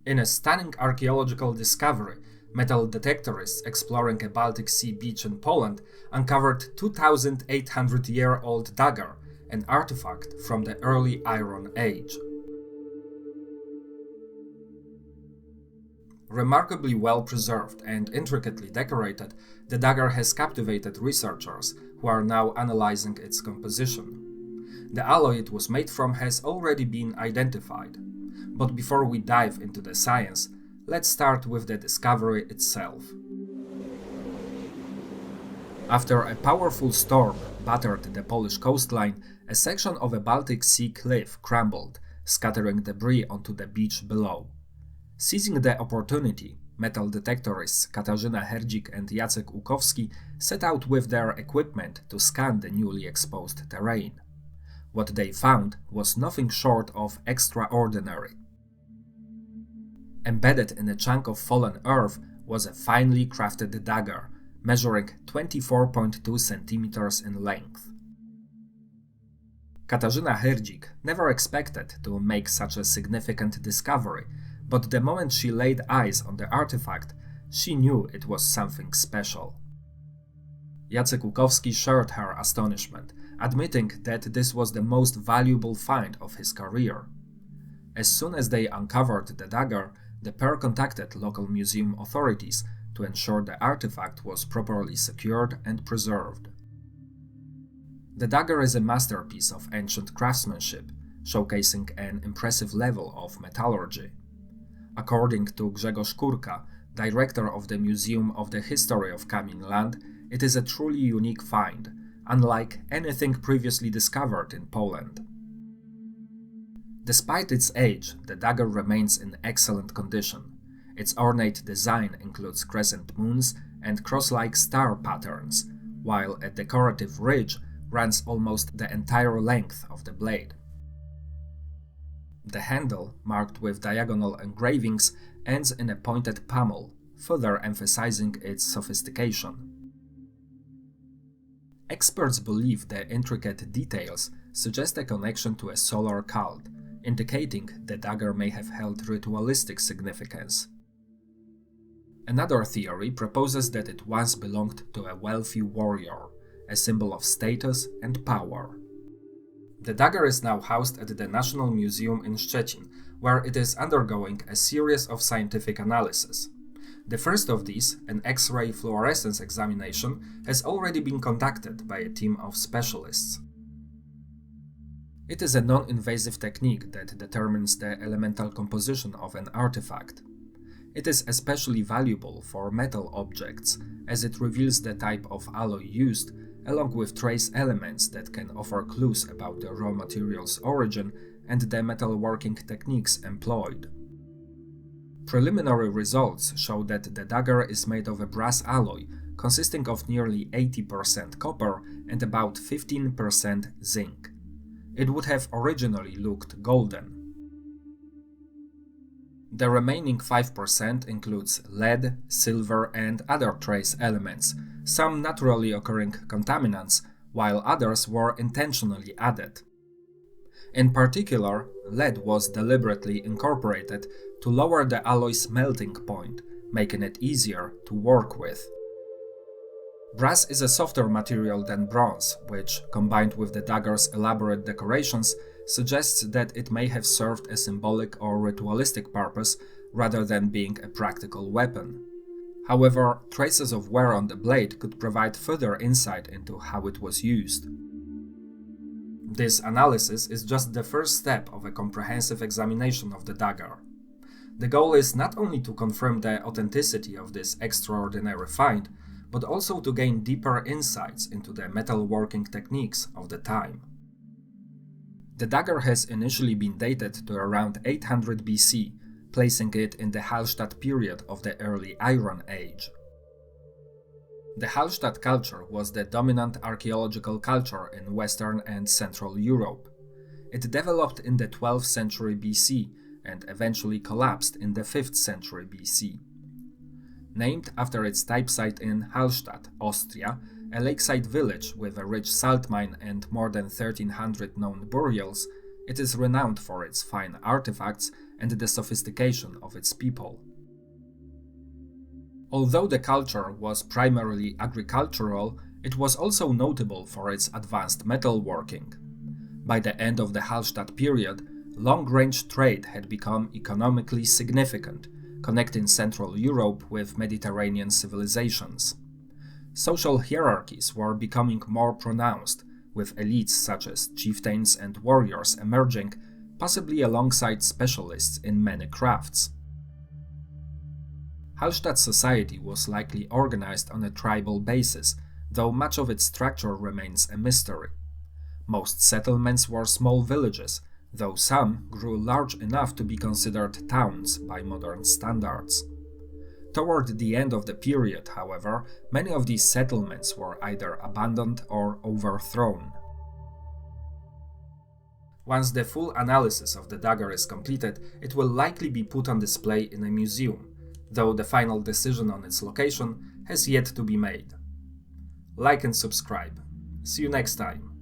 In a stunning archaeological discovery, metal detectorists exploring a Baltic Sea beach in Poland uncovered 2,800-year-old dagger, an artifact from the early Iron Age. Remarkably well preserved and intricately decorated, the dagger has captivated researchers who are now analyzing its composition. The alloy it was made from has already been identified. But before we dive into the science, let's start with the discovery itself. After a powerful storm battered the Polish coastline, a section of a Baltic Sea cliff crumbled, scattering debris onto the beach below. Seizing the opportunity, metal detectorists Katarzyna Herdzik and Jacek Łukowski set out with their equipment to scan the newly exposed terrain. What they found was nothing short of extraordinary. Embedded in a chunk of fallen earth was a finely crafted dagger, measuring 24.2 centimeters in length. Katarzyna Herdzik never expected to make such a significant discovery, but the moment she laid eyes on the artifact, she knew it was something special. Jacek Łukowski shared her astonishment, admitting that this was the most valuable find of his career. As soon as they uncovered the dagger, the pair contacted local museum authorities to ensure the artifact was properly secured and preserved. The dagger is a masterpiece of ancient craftsmanship, showcasing an impressive level of metallurgy. According to Grzegorz Kurka, director of the Museum of the History of Kamień Land, it is a truly unique find, unlike anything previously discovered in Poland. Despite its age, the dagger remains in excellent condition. Its ornate design includes crescent moons and cross-like star patterns, while a decorative ridge runs almost the entire length of the blade. The handle, marked with diagonal engravings, ends in a pointed pommel, further emphasizing its sophistication. Experts believe the intricate details suggest a connection to a solar cult, indicating the dagger may have held ritualistic significance. Another theory proposes that it once belonged to a wealthy warrior, a symbol of status and power. The dagger is now housed at the National Museum in Szczecin, where it is undergoing a series of scientific analyses. The first of these, an X-ray fluorescence examination, has already been conducted by a team of specialists. It is a non-invasive technique that determines the elemental composition of an artifact. It is especially valuable for metal objects, as it reveals the type of alloy used, along with trace elements that can offer clues about the raw material's origin and the metalworking techniques employed. Preliminary results show that the dagger is made of a brass alloy, consisting of nearly 80% copper and about 15% zinc. It would have originally looked golden. The remaining 5% includes lead, silver, and other trace elements, some naturally occurring contaminants, while others were intentionally added. In particular, lead was deliberately incorporated to lower the alloy's melting point, making it easier to work with. Brass is a softer material than bronze, which, combined with the dagger's elaborate decorations, suggests that it may have served a symbolic or ritualistic purpose rather than being a practical weapon. However, traces of wear on the blade could provide further insight into how it was used. This analysis is just the first step of a comprehensive examination of the dagger. The goal is not only to confirm the authenticity of this extraordinary find, but also to gain deeper insights into the metalworking techniques of the time. The dagger has initially been dated to around 800 BC, placing it in the Hallstatt period of the early Iron Age. The Hallstatt culture was the dominant archaeological culture in Western and Central Europe. It developed in the 12th century BC and eventually collapsed in the 5th century BC. Named after its type site in Hallstatt, Austria, a lakeside village with a rich salt mine and more than 1,300 known burials, It is renowned for its fine artifacts and the sophistication of its people. Although the culture was primarily agricultural, it was also notable for its advanced metalworking. By the end of the Hallstatt period, long-range trade had become economically significant, connecting Central Europe with Mediterranean civilizations. Social hierarchies were becoming more pronounced, with elites such as chieftains and warriors emerging, possibly alongside specialists in many crafts. Hallstatt society was likely organized on a tribal basis, though much of its structure remains a mystery. Most settlements were small villages, though some grew large enough to be considered towns by modern standards. Toward the end of the period, however, many of these settlements were either abandoned or overthrown. Once the full analysis of the dagger is completed, it will likely be put on display in a museum, though the final decision on its location has yet to be made. Like and subscribe. See you next time.